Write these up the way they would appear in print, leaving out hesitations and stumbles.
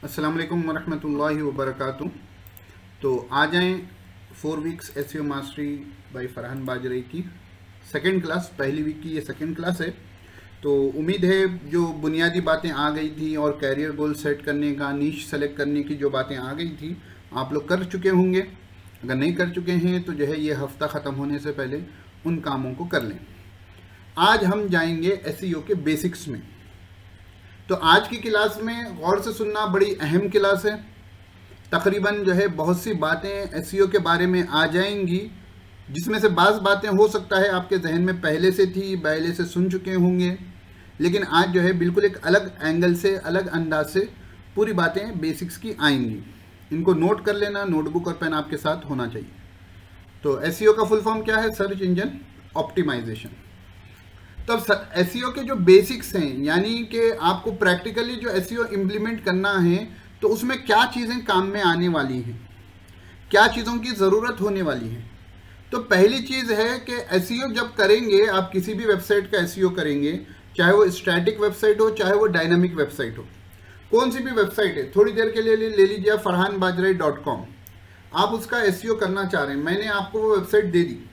अस्सलाम वालेकुम वरहमतुल्लाहि वबरकातुहू। तो आ जाएं 4 weeks SEO mastery by Farhan Bajre की सेकंड क्लास। पहली वीक की ये सेकंड क्लास है। तो उम्मीद है जो बुनियादी बातें आ गई थी और कैरियर गोल सेट करने का, नीश सेलेक्ट करने की जो बातें आ गई थी आप लोग कर चुके होंगे। अगर नहीं कर चुके हैं तो जो है ये हफ्ता ख़त्म होने से पहले उन कामों को कर लें। आज हम जाएंगे एसईओ के बेसिक्स में। तो आज की क्लास में गौर से सुनना, बड़ी अहम क्लास है। तकरीबन जो है बहुत सी बातें एसईओ के बारे में आ जाएंगी, जिसमें से बाज़ बातें हो सकता है आपके जहन में पहले से थी, पहले से सुन चुके होंगे, लेकिन आज जो है बिल्कुल एक अलग एंगल से, अलग अंदाज से पूरी बातें बेसिक्स की आएंगी। इनको नोट कर लेना, नोटबुक और पेन आपके साथ होना चाहिए। तो एसईओ का फुल फॉर्म क्या है? Search engine optimisation. तो अब एसईओ के जो बेसिक्स हैं, यानी कि आपको प्रैक्टिकली जो एसईओ इम्प्लीमेंट करना है तो उसमें क्या चीज़ें काम में आने वाली हैं, क्या चीज़ों की ज़रूरत होने वाली है। तो पहली चीज़ है कि एसईओ जब करेंगे, आप किसी भी वेबसाइट का एसईओ करेंगे, चाहे वो स्टैटिक वेबसाइट हो चाहे वो डायनामिक वेबसाइट हो, कौन सी भी वेबसाइट है, थोड़ी देर के लिए ले लीजिए farhanbajrai.com। आप उसका एसईओ करना चाह रहे हैं, मैंने आपको वो वेबसाइट दे दी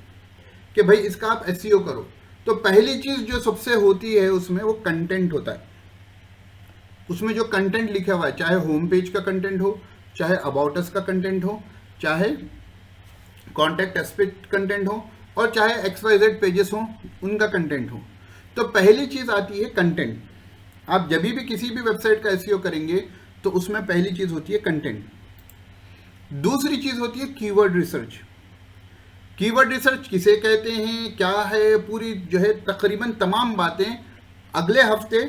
कि भाई इसका आप एसईओ करो। तो पहली चीज़ जो सबसे होती है उसमें वो कंटेंट होता है। उसमें जो कंटेंट लिखा हुआ है, चाहे होम पेज का कंटेंट हो, चाहे अबाउट अस का कंटेंट हो, चाहे कॉन्टैक्ट एस्पेक्ट कंटेंट हो, और चाहे XYZ पेजेस हो, उनका कंटेंट हो। तो पहली चीज़ आती है कंटेंट। आप जब भी किसी भी वेबसाइट का एसईओ करेंगे तो उसमें पहली चीज़ होती है कंटेंट। दूसरी चीज़ होती है कीवर्ड रिसर्च। कीवर्ड रिसर्च किसे कहते हैं, क्या है, पूरी जो है तकरीबन तमाम बातें अगले हफ्ते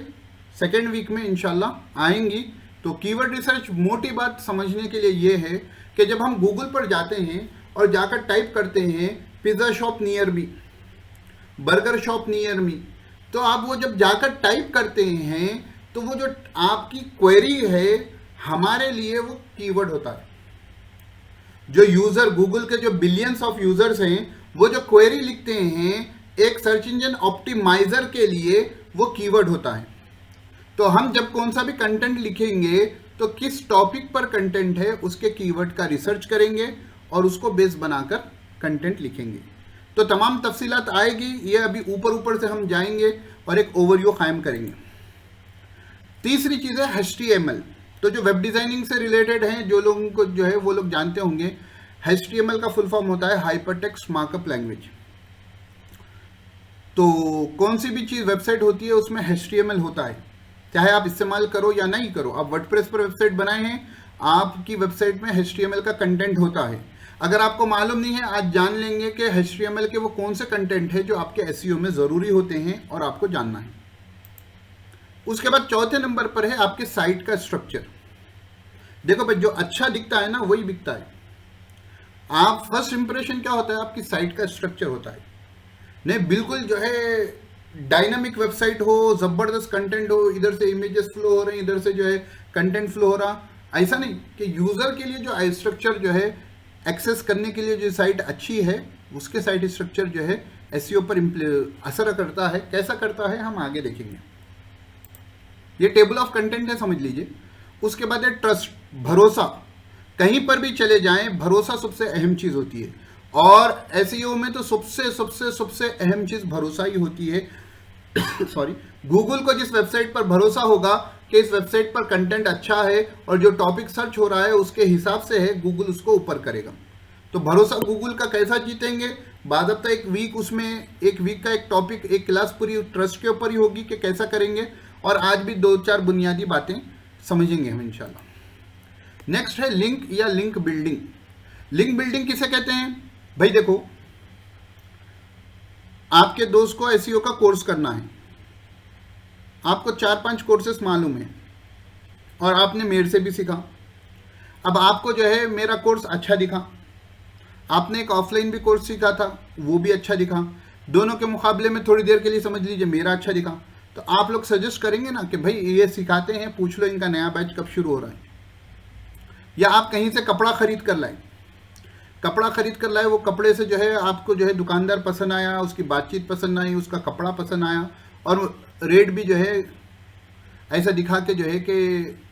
सेकेंड वीक में इंशाल्लाह आएंगी। तो कीवर्ड रिसर्च मोटी बात समझने के लिए ये है कि जब हम गूगल पर जाते हैं और जाकर टाइप करते हैं pizza shop near me, burger shop near me, तो आप वो जब जाकर टाइप करते हैं तो वो जो आपकी क्वेरी है हमारे लिए वो कीवर्ड होता है। जो यूजर, गूगल के जो बिलियंस ऑफ यूजर्स हैं, वो जो क्वेरी लिखते हैं एक सर्च इंजन ऑप्टिमाइजर के लिए, वो कीवर्ड होता है। तो हम जब कौन सा भी कंटेंट लिखेंगे तो किस टॉपिक पर कंटेंट है उसके कीवर्ड का रिसर्च करेंगे और उसको बेस बनाकर कंटेंट लिखेंगे। तो तमाम तफसीलात आएगी, ये अभी ऊपर ऊपर से हम जाएंगे और एक ओवरव्यू कायम करेंगे। तीसरी चीज़ है HTML। तो जो वेब डिज़ाइनिंग से रिलेटेड हैं, जो लोगों को जो है वो लोग जानते होंगे, HTML का फुल फॉर्म होता है हाइपरटेक्स्ट मार्कअप लैंग्वेज। तो कौन सी भी चीज़ वेबसाइट होती है उसमें HTML होता है, चाहे आप इस्तेमाल करो या नहीं करो। आप वर्डप्रेस पर वेबसाइट बनाए हैं, आपकी वेबसाइट में HTML का कंटेंट होता है। अगर आपको मालूम नहीं है, आज जान लेंगे कि HTML के वो कौन से कंटेंट है जो आपके एसईओ में ज़रूरी होते हैं और आपको जानना है। उसके बाद चौथे नंबर पर है आपके साइट का स्ट्रक्चर। देखो भाई, जो अच्छा दिखता है ना वही बिकता है। आप फर्स्ट इंप्रेशन क्या होता है? आपकी साइट का स्ट्रक्चर होता है। नहीं, बिल्कुल जो है डायनामिक वेबसाइट हो, ज़बरदस्त कंटेंट हो, इधर से इमेजेस फ्लो हो रहे हैं, इधर से जो है कंटेंट फ्लो हो रहा, ऐसा नहीं कि यूज़र के लिए जो स्ट्रक्चर जो है एक्सेस करने के लिए जो साइट अच्छी है उसके साइट स्ट्रक्चर जो है एसईओ पर असर करता है। कैसा करता है हम आगे देखेंगे। ये टेबल ऑफ कंटेंट है, समझ लीजिए। उसके बाद है ट्रस्ट, भरोसा। कहीं पर भी चले जाएं, भरोसा सबसे अहम चीज़ होती है, और एसईओ में तो सबसे सबसे सबसे अहम चीज़ भरोसा ही होती है। सॉरी, गूगल को जिस वेबसाइट पर भरोसा होगा कि इस वेबसाइट पर कंटेंट अच्छा है और जो टॉपिक सर्च हो रहा है उसके हिसाब से है, गूगल उसको ऊपर करेगा। तो भरोसा गूगल का कैसा जीतेंगे? बाज़ाब्ता एक वीक, उसमें एक वीक का एक टॉपिक, एक क्लास पूरी ट्रस्ट के ऊपर ही होगी कि कैसा करेंगे, और आज भी 2-4 बुनियादी बातें समझेंगे हम इंशाल्लाह। नेक्स्ट है लिंक या लिंक बिल्डिंग। लिंक बिल्डिंग किसे कहते हैं? भाई देखो, आपके दोस्त को एसईओ का कोर्स करना है, आपको 4-5 कोर्सेस मालूम है और आपने मेरे से भी सीखा। अब आपको जो है मेरा कोर्स अच्छा दिखा, आपने एक ऑफलाइन भी कोर्स सीखा था, वो भी अच्छा दिखा। दोनों के मुकाबले में थोड़ी देर के लिए समझ लीजिए मेरा अच्छा दिखा, तो आप लोग सजेस्ट करेंगे ना कि भाई ये सिखाते हैं, पूछ लो इनका नया बैच कब शुरू हो रहा है। या आप कहीं से कपड़ा खरीद कर लाए, वो कपड़े से जो है आपको जो है दुकानदार पसंद आया, उसकी बातचीत पसंद आई, उसका कपड़ा पसंद आया, और रेट भी जो है ऐसा दिखा के जो है कि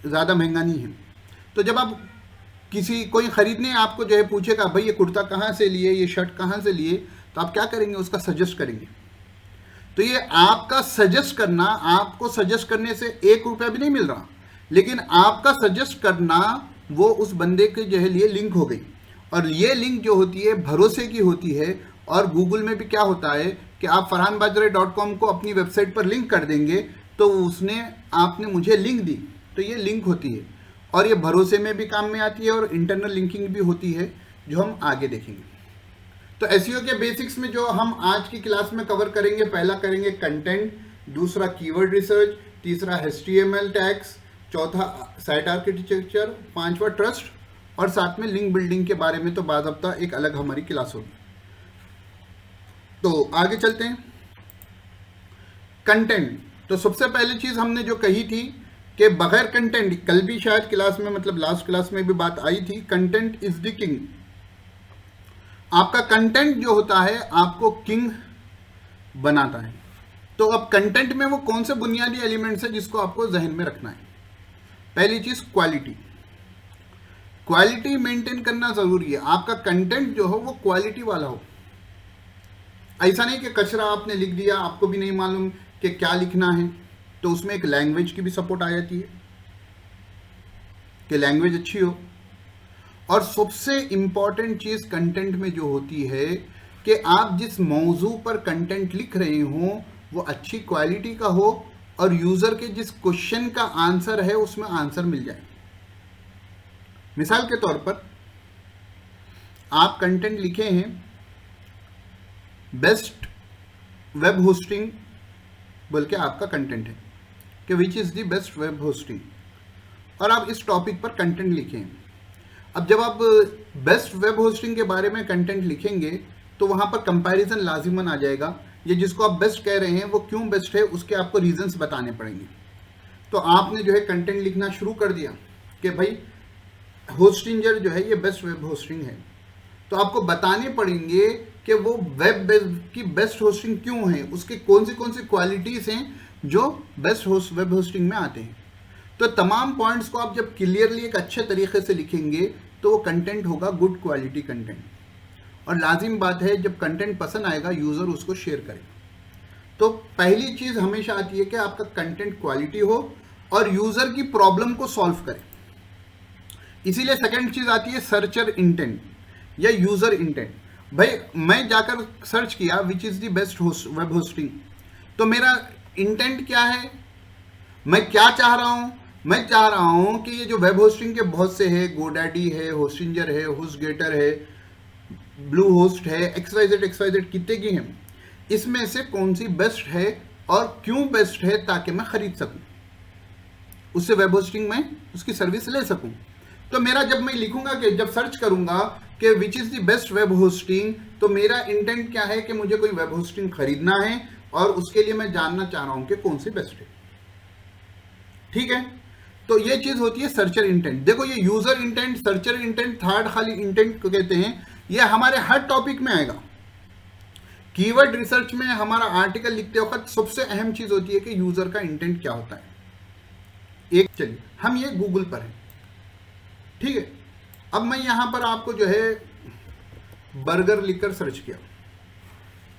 ज़्यादा महंगा नहीं है, तो जब आप कोई खरीदने आपको जो है पूछेगा भाई ये कुर्ता कहाँ से लिए, ये शर्ट कहाँ से लिए, तो आप क्या करेंगे, उसका सजेस्ट करेंगे। तो ये आपका सजेस्ट करना, आपको सजेस्ट करने से 1 रुपया भी नहीं मिल रहा, लेकिन आपका सजेस्ट करना वो उस बंदे के जो है लिए लिंक हो गई। और ये लिंक जो होती है भरोसे की होती है। और गूगल में भी क्या होता है कि आप farhanbajre.com को अपनी वेबसाइट पर लिंक कर देंगे, तो उसने आपने मुझे लिंक दी, तो ये लिंक होती है और ये भरोसे में भी काम में आती है और इंटरनल लिंकिंग भी होती है, जो हम आगे देखेंगे। तो एसईओ के बेसिक्स में जो हम आज की क्लास में कवर करेंगे, पहला करेंगे कंटेंट, दूसरा कीवर्ड रिसर्च, तीसरा HTML टैग्स, चौथा साइट आर्किटेक्चर, पांचवा ट्रस्ट, और साथ में लिंक बिल्डिंग के बारे में तो बाज़ाब्ता एक अलग हमारी क्लास होगी। तो आगे चलते हैं। कंटेंट, तो सबसे पहली चीज हमने जो कही थी कि बगैर कंटेंट, कल भी शायद क्लास में, मतलब लास्ट क्लास में भी बात आई थी, कंटेंट इज द किंग। आपका कंटेंट जो होता है आपको किंग बनाता है। तो अब कंटेंट में वो कौन से बुनियादी एलिमेंट्स है जिसको आपको जहन में रखना है। पहली चीज क्वालिटी, क्वालिटी मेंटेन करना जरूरी है। आपका कंटेंट जो हो वो क्वालिटी वाला हो। ऐसा नहीं कि कचरा आपने लिख दिया, आपको भी नहीं मालूम कि क्या लिखना है। तो उसमें एक लैंग्वेज की भी सपोर्ट आ जाती है कि लैंग्वेज अच्छी हो। और सबसे इंपॉर्टेंट चीज कंटेंट में जो होती है कि आप जिस मौजू पर कंटेंट लिख रहे हो वो अच्छी क्वालिटी का हो और यूजर के जिस क्वेश्चन का आंसर है उसमें आंसर मिल जाए। मिसाल के तौर पर आप कंटेंट लिखे हैं बेस्ट वेब होस्टिंग बोल के, आपका कंटेंट है कि which is the best web hosting, और आप इस टॉपिक पर कंटेंट लिखें। अब जब आप बेस्ट वेब होस्टिंग के बारे में कंटेंट लिखेंगे तो वहां पर कंपैरिजन लाजिमन आ जाएगा। ये जिसको आप बेस्ट कह रहे हैं वो क्यों बेस्ट है उसके आपको रीजंस बताने पड़ेंगे। तो आपने जो है कंटेंट लिखना शुरू कर दिया कि भाई होस्टिंजर जो है ये बेस्ट वेब होस्टिंग है, तो आपको बताने पड़ेंगे कि वो वेब की बेस्ट होस्टिंग क्यों है, उसके कौन सी क्वालिटीज हैं जो बेस्ट वेब होस्टिंग में आते हैं। तो तमाम पॉइंट्स को आप जब क्लियरली एक अच्छे तरीके से लिखेंगे तो वो कंटेंट होगा गुड क्वालिटी कंटेंट। और लाजिम बात है जब कंटेंट पसंद आएगा यूजर उसको शेयर करेगा। तो पहली चीज हमेशा आती है कि आपका कंटेंट क्वालिटी हो और यूजर की प्रॉब्लम को सॉल्व करे। इसीलिए सेकंड चीज आती है सर्चर इंटेंट या यूजर इंटेंट। भाई मैं जाकर सर्च किया which is the best web hosting, तो मेरा इंटेंट क्या है, मैं क्या चाह रहा हूं। मैं चाह रहा हूं कि ये जो वेब होस्टिंग के बहुत से है, गोडैडी है, होस्टिंजर है, होस्टगेटर है, ब्लू होस्ट है, XYZ कितने की हैं, इसमें से कौन सी बेस्ट है और क्यों बेस्ट है ताकि मैं खरीद सकूं, उससे वेब होस्टिंग में उसकी सर्विस ले सकूं। तो मेरा जब मैं लिखूंगा कि जब सर्च करूंगा कि which is the best web hosting, तो मेरा इंटेंट क्या है कि मुझे कोई वेब होस्टिंग खरीदना है और उसके लिए मैं जानना चाह रहा हूं कि कौन सी बेस्ट है। ठीक है, तो ये चीज होती है सर्चर इंटेंट। देखो ये user intent, searcher intent, third खाली इंटेंट को कहते हैं, ये हमारे हर टॉपिक में आएगा। कीवर्ड रिसर्च में हमारा आर्टिकल लिखते वक्त सबसे अहम चीज होती है कि यूजर का इंटेंट क्या होता है। एक चलिए हम ये गूगल पर है, ठीक है। अब मैं यहां पर आपको जो है बर्गर लिखकर सर्च किया,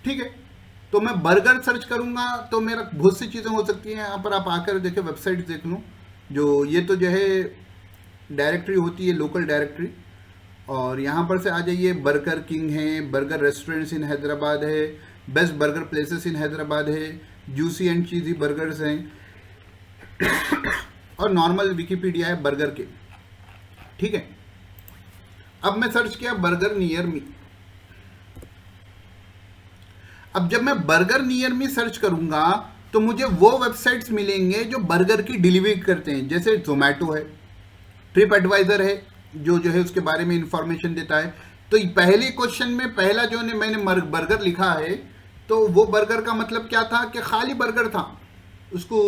ठीक है। तो मैं बर्गर सर्च करूंगा तो मेरा बहुत सी चीजें हो सकती हैं। यहां पर आप आकर देखें, वेबसाइट देख लूं, जो ये तो जो है डायरेक्टरी होती है, लोकल डायरेक्टरी, और यहाँ पर से आ जाइए, बर्गर किंग है, बर्गर रेस्टोरेंट्स इन हैदराबाद है, best burger places in Hyderabad है, जूसी एंड चीजी बर्गर्स हैं, और नॉर्मल विकिपीडिया है बर्गर के, ठीक है। अब मैं सर्च किया बर्गर नियर मी। अब जब मैं बर्गर नियर मी सर्च करूंगा तो मुझे वो वेबसाइट्स मिलेंगे जो बर्गर की डिलीवरी करते हैं, जैसे जोमेटो है, ट्रिप एडवाइजर है जो है उसके बारे में इंफॉर्मेशन देता है। तो पहले क्वेश्चन में पहला जो मैंने बर्गर लिखा है, तो वो बर्गर का मतलब क्या था कि खाली बर्गर था, उसको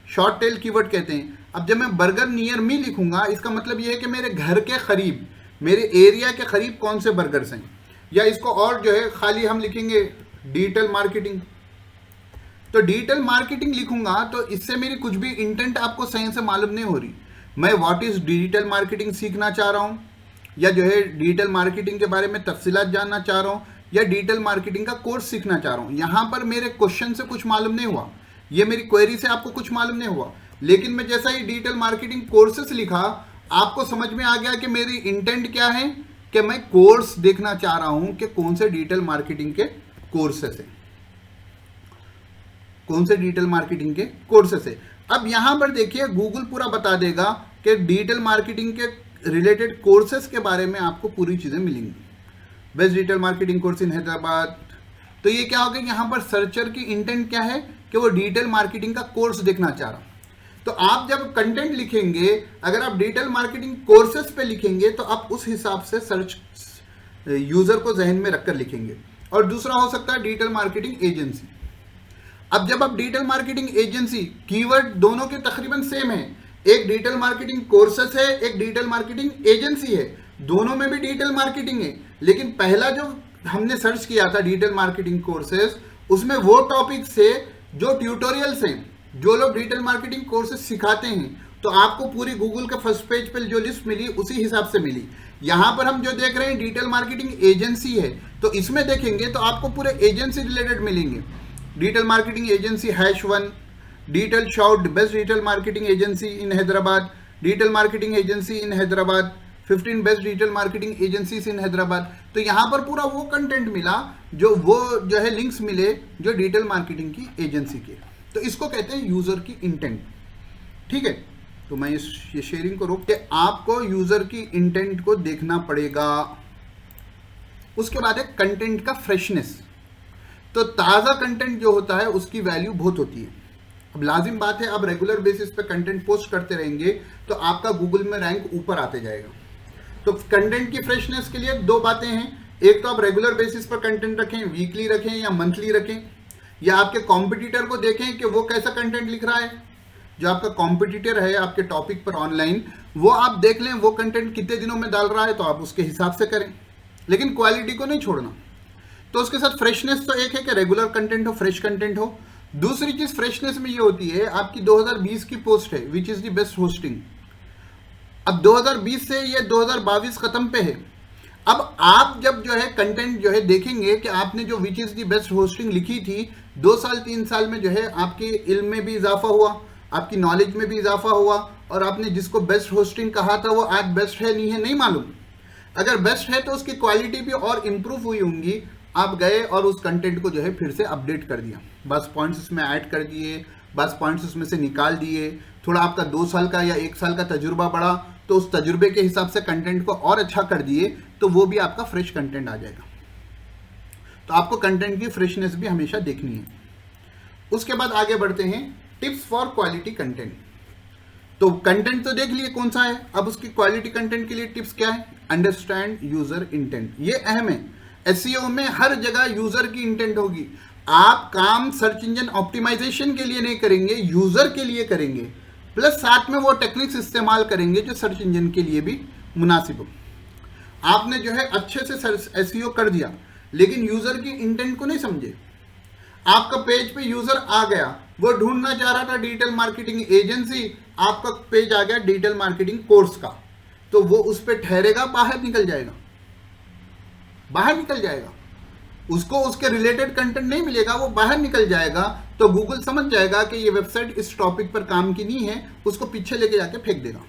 शॉर्ट टेल कीवर्ड कहते हैं। अब जब मैं बर्गर नियर मी लिखूंगा, इसका मतलब ये है कि मेरे घर के करीब, मेरे एरिया के करीब कौन से बर्गर्स हैं। या इसको और जो है खाली हम लिखेंगे डिजिटल मार्केटिंग। तो डिजिटल मार्केटिंग लिखूंगा तो इससे मेरी कुछ भी इंटेंट आपको सही से मालूम नहीं हो रही। मैं व्हाट इज डिजिटल मार्केटिंग सीखना चाह रहा हूँ, या जो है डिजिटल मार्केटिंग के बारे में तफसीलात जानना चाह रहा हूँ, या डिजिटल मार्केटिंग का कोर्स सीखना चाह रहा हूँ। यहाँ पर मेरे क्वेश्चन से कुछ मालूम नहीं हुआ, ये मेरी क्वेरी से आपको कुछ मालूम नहीं हुआ, लेकिन मैं जैसा ही डिजिटल मार्केटिंग कोर्सेस लिखा आपको समझ में आ गया कि मेरी इंटेंट क्या है, कि मैं कोर्स देखना चाह रहा हूं कि कौन से डिजिटल मार्केटिंग के कोर्सेस है, कौन से डिजिटल मार्केटिंग के कोर्सेस है। अब यहां पर देखिए गूगल पूरा बता देगा कि डिजिटल मार्केटिंग के रिलेटेड कोर्सेस के बारे में आपको पूरी चीजें मिलेंगी। Best digital marketing course in Hyderabad. तो ये क्या होगा, यहां पर सर्चर की इंटेंट क्या है कि वो डिजिटल मार्केटिंग का कोर्स देखना चाह रहा हूं। तो आप जब कंटेंट लिखेंगे, अगर आप डिजिटल मार्केटिंग कोर्सेस पे लिखेंगे तो आप उस हिसाब से सर्च यूजर को जहन में रखकर लिखेंगे। और दूसरा हो सकता है डिजिटल मार्केटिंग एजेंसी। अब जब आप डिजिटल मार्केटिंग एजेंसी, कीवर्ड दोनों के तकरीबन सेम है, एक डिजिटल मार्केटिंग कोर्सेस है, एक डिजिटल मार्केटिंग एजेंसी है, दोनों में भी डिजिटल मार्केटिंग है, लेकिन पहला जो हमने सर्च किया था डिजिटल मार्केटिंग कोर्सेस, उसमें वो टॉपिक से जो ट्यूटोरियल्स हैं, जो लोग डिजिटल मार्केटिंग कोर्सेज सिखाते हैं, तो आपको पूरी गूगल के फर्स्ट पेज पर जो लिस्ट मिली उसी हिसाब से मिली। यहां पर हम जो देख रहे हैं डिजिटल मार्केटिंग एजेंसी है, तो इसमें देखेंगे तो आपको पूरे एजेंसी रिलेटेड मिलेंगे। Digital marketing agency #1, digital shout, best digital marketing agency in Hyderabad, digital marketing agency in Hyderabad, 15 best digital marketing agencies in Hyderabad. तो यहां पर पूरा वो कंटेंट मिला जो है लिंक्स मिले जो डिजिटल मार्केटिंग की एजेंसी के। तो इसको कहते हैं यूजर की इंटेंट। ठीक है, तो मैं ये शेयरिंग को रोक के आपको यूजर की इंटेंट को देखना पड़ेगा। उसके बाद है कंटेंट का फ्रेशनेस। तो ताजा कंटेंट जो होता है उसकी वैल्यू बहुत होती है। अब लाजिम बात है, आप रेगुलर बेसिस पे कंटेंट पोस्ट करते रहेंगे तो आपका गूगल में रैंक ऊपर आते जाएगा। तो कंटेंट की फ्रेशनेस के लिए दो बातें हैं, एक तो आप रेगुलर बेसिस पर कंटेंट रखें, वीकली रखें या मंथली रखें, या आपके कॉम्पिटिटर को देखें कि वो कैसा कंटेंट लिख रहा है। जो आपका कॉम्पिटिटर है आपके टॉपिक पर ऑनलाइन, वो आप देख लें वो कंटेंट कितने दिनों में डाल रहा है, तो आप उसके हिसाब से करें, लेकिन क्वालिटी को नहीं छोड़ना। तो उसके साथ फ्रेशनेस तो एक है कि रेगुलर कंटेंट हो, फ्रेश कंटेंट हो। दूसरी चीज फ्रेशनेस में ये होती है, आपकी 2020 की पोस्ट है which is the best hosting. अब 2020 से ये 2022 खत्म पे है। अब आप जब जो है कंटेंट जो है देखेंगे कि आपने जो which is the best hosting लिखी थी, 2 साल 3 साल में जो है आपके इल्म में भी इजाफा हुआ, आपकी नॉलेज में भी इजाफा हुआ, और आपने जिसको बेस्ट होस्टिंग कहा था वो आज बेस्ट है नहीं है नहीं मालूम। अगर बेस्ट है तो उसकी क्वालिटी भी और इंप्रूव हुई होंगी। आप गए और उस कंटेंट को जो है फिर से अपडेट कर दिया, बस पॉइंट्स उसमें ऐड कर दिए, बस पॉइंट्स उसमें से निकाल दिए, थोड़ा आपका 2 साल का या 1 साल का तजुर्बा बढ़ा तो उस तजुर्बे के हिसाब से कंटेंट को और अच्छा कर दिए, तो वो भी आपका फ्रेश कंटेंट आ जाएगा। तो आपको कंटेंट की फ्रेशनेस भी हमेशा देखनी है। उसके बाद आगे बढ़ते हैं, टिप्स फॉर क्वालिटी कंटेंट। तो कंटेंट तो देख लिए कौन सा है, अब उसकी क्वालिटी कंटेंट के लिए टिप्स क्या है। अंडरस्टैंड यूजर इंटेंट, ये अहम है। एसईओ में हर जगह यूजर की इंटेंट होगी। आप काम सर्च इंजन ऑप्टिमाइजेशन के लिए नहीं करेंगे, यूजर के लिए करेंगे, प्लस साथ में वो टेक्निक्स इस्तेमाल करेंगे जो सर्च इंजन के लिए भी मुनासिब हो। आपने जो है अच्छे से एसईओ कर दिया, लेकिन यूजर की इंटेंट को नहीं समझे। आपका पेज पे यूजर आ गया, वो ढूंढना चाह रहा था डिजिटल मार्केटिंग एजेंसी, आपका पेज आ गया डिजिटल मार्केटिंग कोर्स का, तो वो उस पर ठहरेगा, बाहर निकल जाएगा, बाहर निकल जाएगा, उसको उसके रिलेटेड कंटेंट नहीं मिलेगा, वो बाहर निकल जाएगा। तो गूगल समझ जाएगा कि ये वेबसाइट इस टॉपिक पर काम की नहीं है, उसको पीछे लेके जाके फेंक देगा।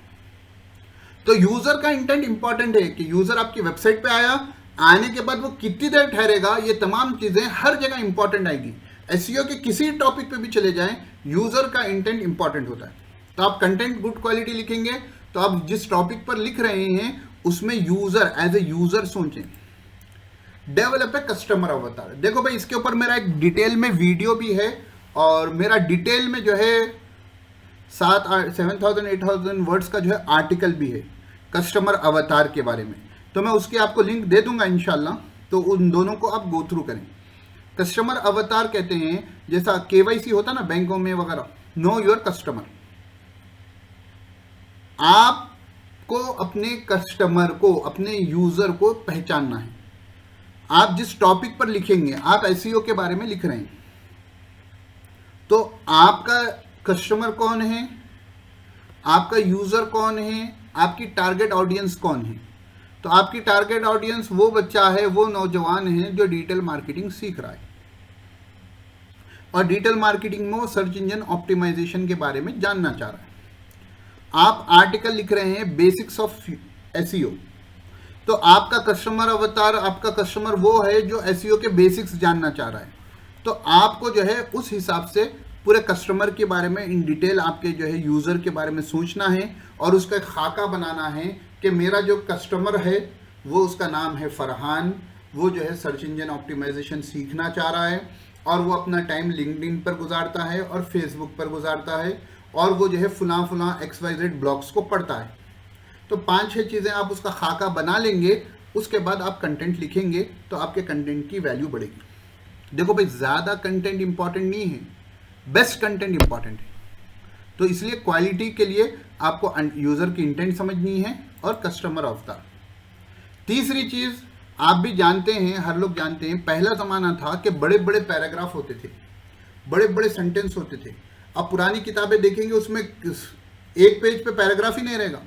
तो यूजर का इंटेंट इंपॉर्टेंट है कि यूजर आपकी वेबसाइट पे आया, आने के बाद वो कितनी देर ठहरेगा, ये तमाम चीजें हर जगह इंपॉर्टेंट आएगी। एसईओ के किसी टॉपिक पे भी चले जाएं, यूजर का इंटेंट इंपॉर्टेंट होता है। तो आप कंटेंट गुड क्वालिटी लिखेंगे तो आप जिस टॉपिक पर लिख रहे हैं उसमें यूजर एज ए यूजर सोचें। डेवलप ए कस्टमर अवतार। देखो भाई, इसके ऊपर मेरा एक डिटेल में वीडियो भी है, और मेरा डिटेल में जो है 7,000-8,000 वर्ड्स का जो है आर्टिकल भी है कस्टमर अवतार के बारे में। तो मैं उसकी आपको लिंक दे दूंगा इंशाल्लाह, तो उन दोनों को आप गो थ्रू करें। कस्टमर अवतार कहते हैं, जैसा केवाईसी होता ना बैंकों में वगैरह, नो योर कस्टमर। आपको अपने कस्टमर को, अपने यूजर को पहचानना है। आप जिस टॉपिक पर लिखेंगे, आप एसईओ के बारे में लिख रहे हैं, तो आपका कस्टमर कौन है, आपका यूजर कौन है, आपकी टारगेट ऑडियंस कौन है। तो आपकी टारगेट ऑडियंस वो बच्चा है, वो नौजवान है जो डिजिटल मार्केटिंग सीख रहा है, और डिजिटल मार्केटिंग में वो सर्च इंजन ऑप्टिमाइजेशन के बारे में जानना चाह रहा है। आप आर्टिकल लिख रहे हैं बेसिक्स ऑफ एसईओ, तो आपका कस्टमर अवतार, आपका कस्टमर वो है जो एसईओ के बेसिक्स जानना चाह रहा है। तो आपको जो है उस हिसाब से पूरे कस्टमर के बारे में इन डिटेल आपके जो है यूज़र के बारे में सोचना है, और उसका एक खाका बनाना है कि मेरा जो कस्टमर है वो, उसका नाम है फरहान, वो जो है सर्च इंजन ऑप्टिमाइजेशन सीखना चाह रहा है, और वो अपना टाइम लिंक्डइन पर गुजारता है और फेसबुक पर गुजारता है, और वो जो है फुला XYZ ब्लॉग्स को पढ़ता है। तो 5-6 चीज़ें आप उसका खाका बना लेंगे, उसके बाद आप कंटेंट लिखेंगे तो आपके कंटेंट की वैल्यू बढ़ेगी। देखो भाई, ज़्यादा कंटेंट इंपॉर्टेंट नहीं है, बेस्ट कंटेंट इंपॉर्टेंट है। तो इसलिए क्वालिटी के लिए आपको यूज़र की इंटेंट समझनी है और कस्टमर अवतार। तीसरी चीज़, आप भी जानते हैं, हर लोग जानते हैं, पहला ज़माना था कि बड़े बड़े पैराग्राफ होते थे, बड़े बड़े सेंटेंस होते थे। अब पुरानी किताबें देखेंगे उसमें एक पेज पे पैराग्राफ ही नहीं रहेगा।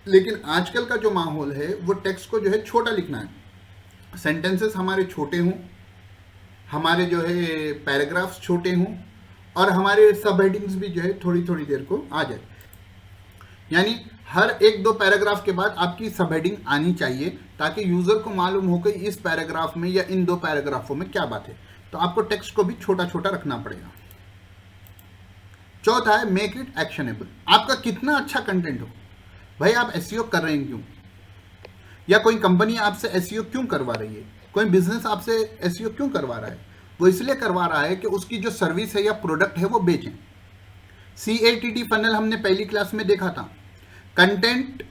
लेकिन आजकल का जो माहौल है वो टेक्स्ट को जो है छोटा लिखना है, सेंटेंसेस हमारे छोटे हों, हमारे जो है पैराग्राफ्स छोटे हों, और हमारे सब हेडिंग्स भी जो है थोड़ी थोड़ी देर को आ जाए। यानी हर 1-2 पैराग्राफ के बाद आपकी सब हेडिंग आनी चाहिए, ताकि यूजर को मालूम हो कि इस पैराग्राफ में या इन 2 पैराग्राफों में क्या बात है। तो आपको टेक्स्ट को भी छोटा छोटा रखना पड़ेगा। चौथा है मेक इट एक्शनेबल। आपका कितना अच्छा कंटेंट हो, भाई आप एसईओ कर रहे हैं क्यों, या कोई कंपनी आपसे एसईओ क्यों करवा रही है, कोई बिजनेस आपसे एसईओ क्यों करवा रहा है, वो इसलिए करवा रहा है कि उसकी जो सर्विस है या प्रोडक्ट है वो बेचें। CATT फनल हमने पहली क्लास में देखा था। कंटेंट,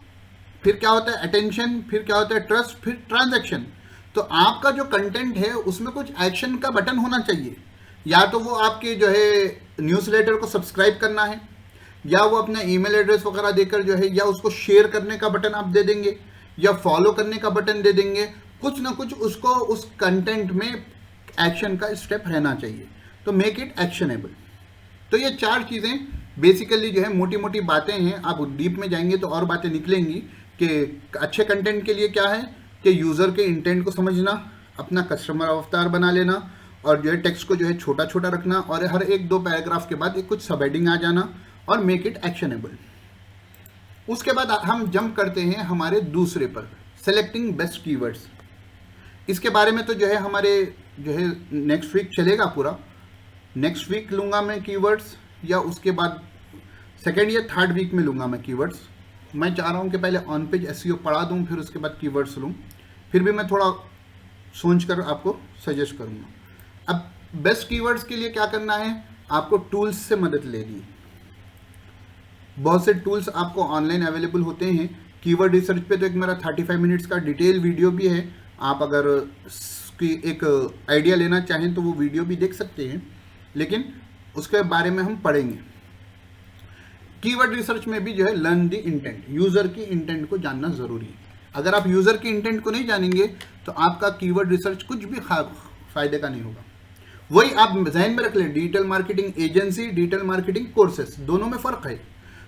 फिर क्या होता है अटेंशन, फिर क्या होता है ट्रस्ट, फिर ट्रांजैक्शन। तो आपका जो कंटेंट है उसमें कुछ एक्शन का बटन होना चाहिए, या तो वो आपके जो है न्यूज़लेटर को सब्सक्राइब करना है, या वो अपना ईमेल एड्रेस वगैरह देकर जो है, या उसको शेयर करने का बटन आप दे देंगे, या फॉलो करने का बटन दे देंगे। कुछ ना कुछ उसको उस कंटेंट में एक्शन का स्टेप रहना चाहिए। तो मेक इट एक्शनेबल। तो ये 4 चीज़ें बेसिकली जो है मोटी मोटी बातें हैं। आप डीप में जाएंगे तो और बातें निकलेंगी कि अच्छे कंटेंट के लिए क्या है कि यूज़र के इंटेंट को समझना, अपना कस्टमर अवतार बना लेना, और जो है टेक्स्ट को जो है छोटा छोटा रखना, और हर 1-2 पैराग्राफ के बाद एक कुछ सब हेडिंग आ जाना, और मेक इट एक्शनेबल। उसके बाद हम जंप करते हैं हमारे दूसरे पर, सेलेक्टिंग बेस्ट कीवर्ड्स। इसके बारे में तो जो है हमारे जो है नेक्स्ट वीक चलेगा पूरा। नेक्स्ट वीक लूँगा मैं कीवर्ड्स, या उसके बाद 2nd या 3rd वीक में लूँगा मैं कीवर्ड्स। मैं चाह रहा हूँ कि पहले ऑन पेज एसईओ पढ़ा दूँ, फिर उसके बाद कीवर्ड्स लूँ। फिर भी मैं थोड़ा सोच कर आपको सजेस्ट करूँगा। अब बेस्ट कीवर्ड्स के लिए क्या करना है, आपको टूल्स से मदद लेनी है। बहुत से टूल्स आपको ऑनलाइन अवेलेबल होते हैं। कीवर्ड रिसर्च पे तो एक मेरा 35 मिनट्स का डिटेल वीडियो भी है, आप अगर उसकी एक आइडिया लेना चाहें तो वो वीडियो भी देख सकते हैं, लेकिन उसके बारे में हम पढ़ेंगे। कीवर्ड रिसर्च में भी जो है लर्न द इंटेंट, यूज़र की इंटेंट को जानना ज़रूरी है। अगर आप यूज़र की इंटेंट को नहीं जानेंगे तो आपका कीवर्ड रिसर्च कुछ भी फ़ायदे का नहीं होगा। वही आप जहन में रख लें, digital marketing agency, digital marketing courses, दोनों में फ़र्क है।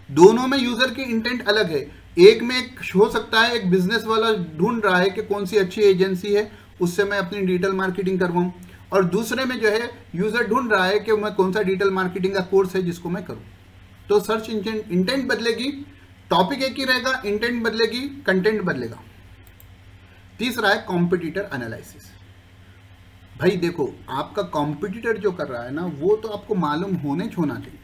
दोनों में यूज़र की इंटेंट अलग है। एक में हो सकता है एक बिजनेस वाला ढूंढ रहा है कि कौन सी अच्छी एजेंसी है, उससे मैं अपनी डिजिटल मार्केटिंग करवाऊँ, और दूसरे में जो है यूज़र ढूंढ रहा है कि मैं कौन सा डिजिटल मार्केटिंग का कोर्स है जिसको मैं करूँ। तो सर्च इंटेंट बदलेगी, टॉपिक एक ही रहेगा, इंटेंट बदलेगी, कंटेंट बदलेगा। तीसरा है कॉम्पिटिटर एनालिसिस। भाई देखो, आपका कॉम्पिटिटर जो कर रहा है ना, वो तो आपको मालूम होना चाहिए।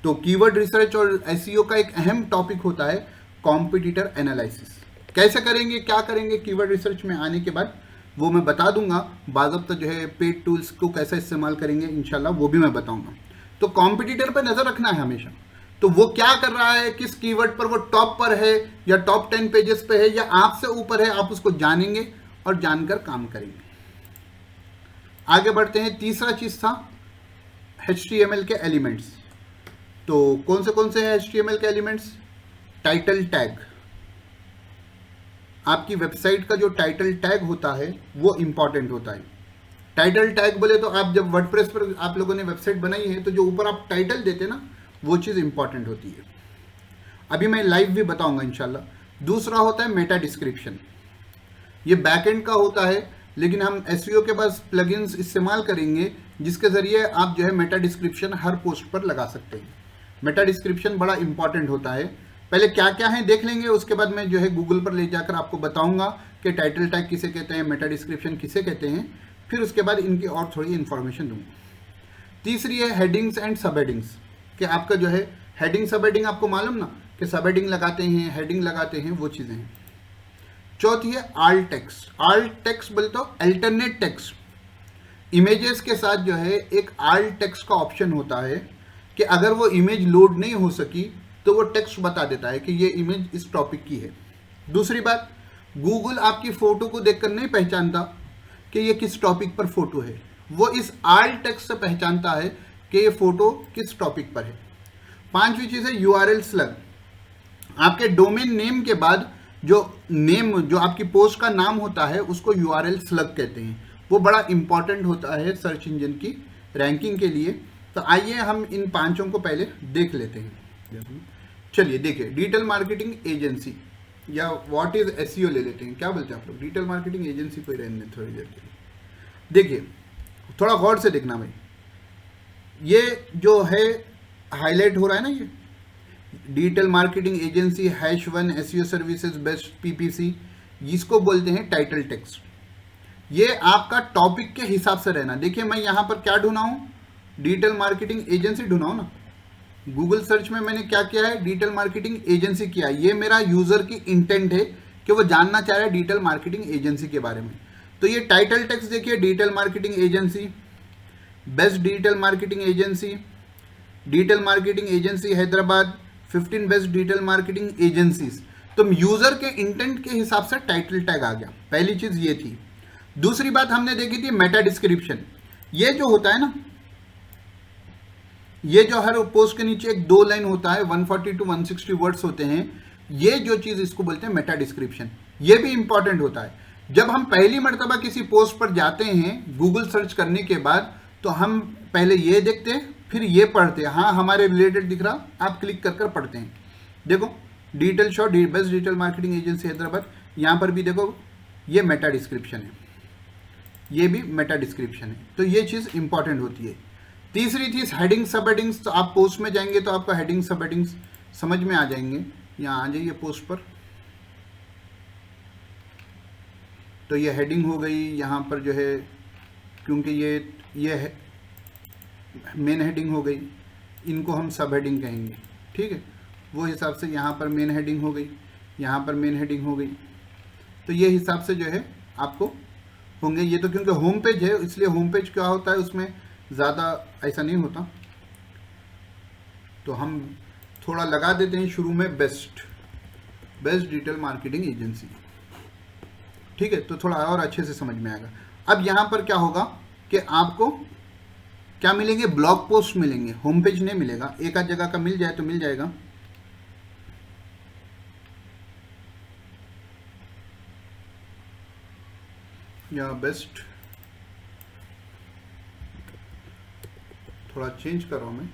तो कीवर्ड रिसर्च और एसईओ का एक अहम टॉपिक होता है कॉम्पिटिटर एनालिसिस। कैसे करेंगे, क्या करेंगे कीवर्ड रिसर्च में आने के बाद वो मैं बता दूंगा। बाज़ाब्ता जो है पेड टूल्स को कैसे इस्तेमाल करेंगे इंशाल्लाह वो भी मैं बताऊंगा। तो कॉम्पिटिटर पर नज़र रखना है हमेशा। तो वो क्या कर रहा है, किस कीवर्ड पर वो टॉप पर है या टॉप 10 पेजेस पे है या आपसे ऊपर है, आप उसको जानेंगे और जानकर काम करेंगे। आगे बढ़ते हैं। तीसरा चीज़ था HTML के एलिमेंट्स। तो कौन से हैं HTML के एलिमेंट्स? Title tag. आपकी वेबसाइट का जो टाइटल टैग होता है वो इंपॉर्टेंट होता है। टाइटल टैग बोले तो आप जब वर्डप्रेस पर आप लोगों ने वेबसाइट बनाई है तो जो ऊपर आप टाइटल देते ना, वो चीज़ इंपॉर्टेंट होती है। अभी मैं लाइव भी बताऊंगा इंशाल्लाह। दूसरा होता है मेटा डिस्क्रिप्शन। ये बैकएंड का होता है, लेकिन हम एसईओ के पास प्लगइन्स इस्तेमाल करेंगे जिसके ज़रिए आप जो है मेटा डिस्क्रिप्शन हर पोस्ट पर लगा सकते हैं। मेटा डिस्क्रिप्शन बड़ा इंपॉर्टेंट होता है। पहले क्या क्या है देख लेंगे, उसके बाद मैं जो है गूगल पर ले जाकर आपको बताऊंगा कि टाइटल टैग किसे कहते हैं, मेटा डिस्क्रिप्शन किसे कहते हैं, फिर उसके बाद इनकी और थोड़ी इन्फॉर्मेशन दूंगा। तीसरी है हेडिंग्स एंड सब हेडिंग्स, कि आपका जो है हेडिंग सब हेडिंग आपको मालूम ना कि सब हेडिंग लगाते हैं, हेडिंग लगाते हैं, वो चीज़ें हैं। चौथी है आल्ट टेक्स्ट। आल्ट टेक्स्ट बोले तो अल्टरनेट टेक्स्ट। इमेजेस के साथ जो है एक आल्ट टेक्स्ट का ऑप्शन होता है कि अगर वो इमेज लोड नहीं हो सकी तो वो टेक्स्ट बता देता है कि ये इमेज इस टॉपिक की है। दूसरी बात, गूगल आपकी फ़ोटो को देखकर नहीं पहचानता कि ये किस टॉपिक पर फोटो है, वो इस आल्ट टेक्स्ट से पहचानता है कि ये फोटो किस टॉपिक पर है। पांचवी चीज़ है यूआरएल स्लग। आपके डोमेन नेम के बाद जो आपकी पोस्ट का नाम होता है उसको यूआरएल स्लग कहते हैं। वो बड़ा इंपॉर्टेंट होता है सर्च इंजन की रैंकिंग के लिए। तो आइए हम इन पांचों को पहले देख लेते हैं। चलिए देखिए, डिजिटल मार्केटिंग एजेंसी या व्हाट इज एसईओ ले लेते हैं। क्या बोलते हैं आप लोग? डिजिटल मार्केटिंग एजेंसी को ही रहने दें थोड़ी देर के लिए। देखिए थोड़ा गौर से देखना भाई, ये जो है हाईलाइट हो रहा है ना, ये digital marketing agency #1 SEO services best PPC, इसको बोलते हैं टाइटल टेक्स्ट। ये आपका टॉपिक के हिसाब से रहना। देखिए मैं यहाँ पर क्या ढूंढा हूँ, डिजिटल मार्केटिंग एजेंसी ढूंढा हूँ ना। गूगल सर्च में मैंने क्या किया है, डिजिटल मार्केटिंग एजेंसी किया। ये मेरा यूजर की इंटेंट है कि वो जानना चाह रहा है डिजिटल मार्केटिंग एजेंसी के बारे में। तो ये टाइटल टेक्स्ट देखिए, digital marketing agency, best digital marketing agency, digital marketing agency Hyderabad, 15 best digital marketing agencies. तो यूजर के इंटेंट के हिसाब से टाइटल टैग आ गया। पहली चीज ये थी। दूसरी बात हमने देखी थी मेटा डिस्क्रिप्शन। ये जो होता है ना, ये जो हर पोस्ट के नीचे एक 2 लाइन होता है, 140 to 160 वर्ड्स होते हैं, ये जो चीज इसको बोलते हैं मेटा डिस्क्रिप्शन। ये भी इंपॉर्टेंट होता है। जब हम पहली मर्तबा किसी पोस्ट पर जाते हैं गूगल सर्च करने के बाद, तो हम पहले ये देखते हैं, फिर ये पढ़ते हैं, हाँ हमारे रिलेटेड दिख रहा, आप क्लिक कर पढ़ते हैं। देखो digital shot best digital marketing agency Hyderabad, यहाँ पर भी देखो ये मेटा डिस्क्रिप्शन है, ये भी मेटा डिस्क्रिप्शन है। तो ये चीज़ इंपॉर्टेंट होती है। तीसरी चीज़ हेडिंग सब हेडिंग्स। तो आप पोस्ट में जाएंगे तो आपका हेडिंग सब हेडिंग्स समझ में आ जाएंगे। यहाँ आ जाइए पोस्ट पर, तो ये हेडिंग हो गई। यहाँ पर जो है क्योंकि ये है मेन हेडिंग हो गई, इनको हम सब हेडिंग कहेंगे, ठीक है। वो हिसाब से यहाँ पर मेन हेडिंग हो गई, यहाँ पर मेन हेडिंग हो गई। तो ये हिसाब से जो है आपको होंगे। ये तो क्योंकि होम पेज है, इसलिए होम पेज क्या होता है उसमें ज़्यादा ऐसा नहीं होता। तो हम थोड़ा लगा देते हैं शुरू में बेस्ट डिजिटल मार्केटिंग एजेंसी, ठीक है। तो थोड़ा और अच्छे से समझ में आएगा। अब यहाँ पर क्या होगा कि आपको क्या मिलेंगे, ब्लॉग पोस्ट मिलेंगे, होम पेज नहीं मिलेगा। एक आध जगह का मिल जाए तो मिल जाएगा। या बेस्ट थोड़ा चेंज कर रहा हूं मैं,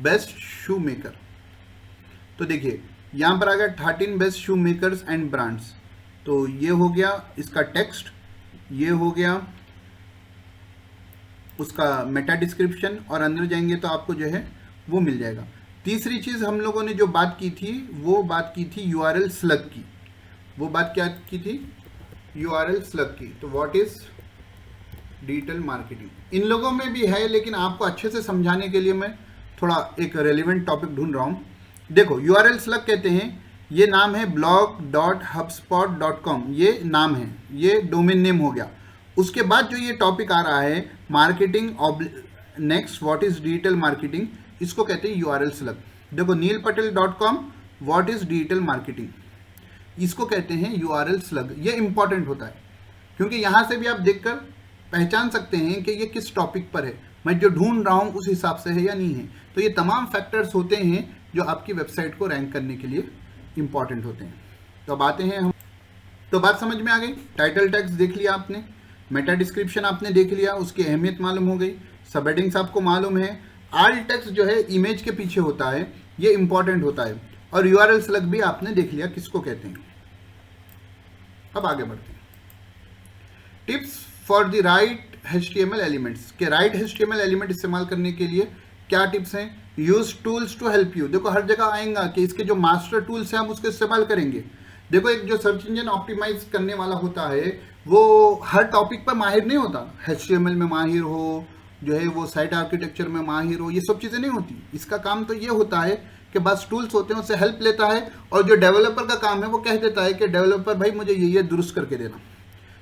बेस्ट शू मेकर। तो देखिए यहां पर आ गया 13 best shoe makers and brands. तो ये हो गया इसका टेक्स्ट, ये हो गया उसका मेटा डिस्क्रिप्शन, और अंदर जाएंगे तो आपको जो है वो मिल जाएगा। तीसरी चीज़ हम लोगों ने जो बात की थी, वो बात की थी यूआरएल स्लग की। वो बात क्या की थी, यूआरएल स्लग की। तो what is digital marketing in लोगों में भी है, लेकिन आपको अच्छे से समझाने के लिए मैं थोड़ा एक रेलिवेंट टॉपिक ढूंढ रहा हूँ। देखो यूआरएल स्लग कहते हैं, ये नाम है blog.hubspot.com, ये नाम है, ये डोमेन नेम हो गया। उसके बाद जो ये टॉपिक आ रहा है marketing next what is digital marketing, इसको कहते हैं यूआरएल स्लग। देखो neelpatel.com what is digital marketing, इसको कहते हैं यूआरएल स्लग। ये इंपॉर्टेंट होता है क्योंकि यहाँ से भी आप देखकर पहचान सकते हैं कि ये किस टॉपिक पर है, मैं जो ढूंढ रहा हूँ उस हिसाब से है या नहीं है। तो ये तमाम फैक्टर्स होते हैं जो आपकी वेबसाइट को रैंक करने के लिए इंपॉर्टेंट होते हैं। तो अब आते हैं हम, तो बात समझ में आ गई। टाइटल टैग्स देख लिया आपने, मेटा डिस्क्रिप्शन आपने देख लिया, उसकी अहमियत मालूम हो गई, सब हेडिंग्स आपको मालूम है, आल्ट टेक्स्ट जो है इमेज के पीछे होता है, ये इंपॉर्टेंट होता है, और यूआरएल स्लग भी आपने देख लिया किसको कहते हैं। अब आगे बढ़ते हैं। Tips for the right HTML elements, के राइट HTML एलिमेंट इस्तेमाल करने के लिए क्या टिप्स हैं। Use tools to help you, देखो हर जगह आएगा कि इसके जो मास्टर टूल्स हैं हम उसको इस्तेमाल करेंगे। देखो एक जो सर्च इंजन ऑप्टिमाइज करने वाला होता है वो हर टॉपिक पर माहिर नहीं होता, HTML में माहिर हो, जो है वो साइट आर्किटेक्चर में माहिर हो, ये सब चीज़ें नहीं होती। इसका काम तो ये होता है कि बस टूल्स होते हैं उससे हेल्प लेता है, और जो डेवलपर का काम है वो कह देता है कि डेवलपर भाई मुझे ये दुरुस्त करके देना।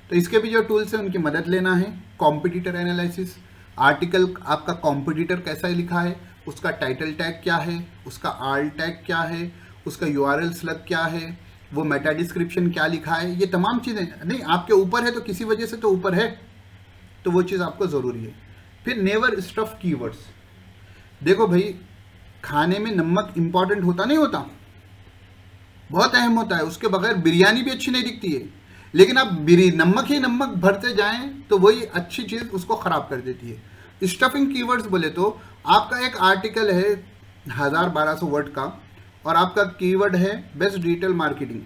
तो इसके भी जो टूल्स हैं उनकी मदद लेना है। कॉम्पिटिटर एनालिसिस, आर्टिकल आपका कॉम्पिटिटर कैसा लिखा है, उसका टाइटल टैग क्या है, उसका आल्ट टैग क्या है, उसका यूआरएल स्लग क्या है, वो मेटा डिस्क्रिप्शन क्या लिखा है, ये तमाम चीज़ें नहीं आपके ऊपर है तो किसी वजह से तो ऊपर है, तो वो चीज़ आपको ज़रूरी है। फिर नेवर स्टफ कीवर्ड्स, देखो भाई खाने में नमक इंपॉर्टेंट होता नहीं होता, बहुत अहम होता है, उसके बगैर बिरयानी भी अच्छी नहीं दिखती है, लेकिन आप नमक ही नमक भरते जाएं तो वही अच्छी चीज़ उसको ख़राब कर देती है। स्टफिंग कीवर्ड्स बोले तो आपका एक आर्टिकल है 1000-1200 वर्ड का, और आपका कीवर्ड है बेस्ट डिजिटल मार्केटिंग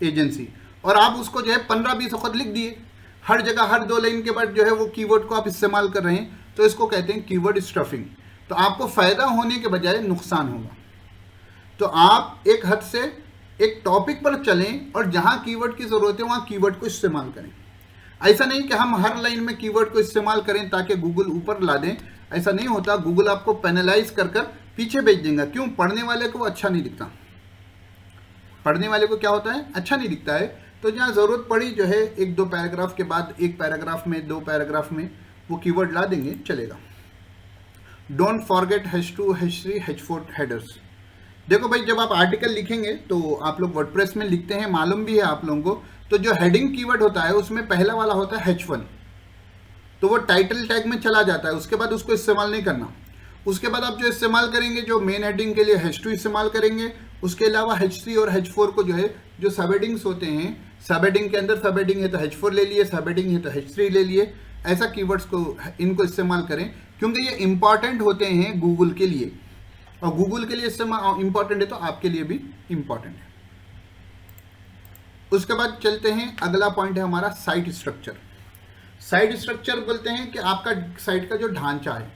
एजेंसी, और आप उसको जो है 15-20 वक्त लिख दिए, हर जगह हर 2 लाइन के बाद जो है वो कीवर्ड को आप इस्तेमाल कर रहे हैं, तो इसको कहते हैं कीवर्ड स्टफिंग। तो आपको फ़ायदा होने के बजाय नुकसान होगा। तो आप एक हद से एक टॉपिक पर चलें और जहां कीवर्ड की ज़रूरत है वहां कीवर्ड को इस्तेमाल करें। ऐसा नहीं कि हम हर लाइन में कीवर्ड को इस्तेमाल करें ताकि गूगल ऊपर ला दें, ऐसा नहीं होता। गूगल आपको पेनलाइज कर कर पीछे भेज देगा। क्यों? पढ़ने वाले को अच्छा नहीं दिखता, पढ़ने वाले को क्या होता है, अच्छा नहीं दिखता है। तो जहाँ ज़रूरत पड़ी जो है 1-2 पैराग्राफ के बाद एक पैराग्राफ में 2 पैराग्राफ में वो कीवर्ड ला देंगे, चलेगा। Don't forget H2, H3, H4 headers. देखो भाई जब आप आर्टिकल लिखेंगे तो आप लोग वर्डप्रेस में लिखते हैं, मालूम भी है आप लोगों को, तो जो हेडिंग कीवर्ड होता है उसमें पहला वाला होता है H1, तो वो टाइटल टैग में चला जाता है, उसके बाद उसको इस्तेमाल नहीं करना। उसके बाद आप जो इस्तेमाल करेंगे जो मेन हेडिंग के लिए H2 इस्तेमाल करेंगे, उसके अलावा H3 और H4 को जो है जो सब हेडिंग्स होते हैं, सब हेडिंग के अंदर सब हेडिंग है तो H4 ले लिए, सब हेडिंग है तो H3 ले लिए, ऐसा कीवर्ड्स को इनको इस्तेमाल करें क्योंकि ये इंपॉर्टेंट होते हैं गूगल के लिए, और गूगल के लिए इस्तेमाल इंपॉर्टेंट है तो आपके लिए भी इंपॉर्टेंट है। उसके बाद चलते हैं, अगला पॉइंट है हमारा साइट स्ट्रक्चर। साइट स्ट्रक्चर बोलते हैं कि आपका साइट का जो ढांचा है,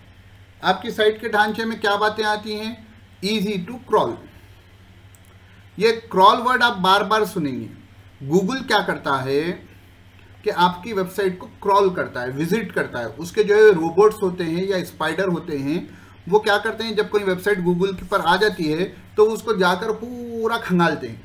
आपकी साइट के ढांचे में क्या बातें आती हैं, इजी टू क्रॉल। ये क्रॉल वर्ड आप बार बार सुनेंगे। गूगल क्या करता है कि आपकी वेबसाइट को क्रॉल करता है, विजिट करता है। उसके जो है रोबोट्स होते हैं या स्पाइडर होते हैं, वो क्या करते हैं, जब कोई वेबसाइट गूगल पर आ जाती है तो उसको जाकर पूरा खंगालते हैं।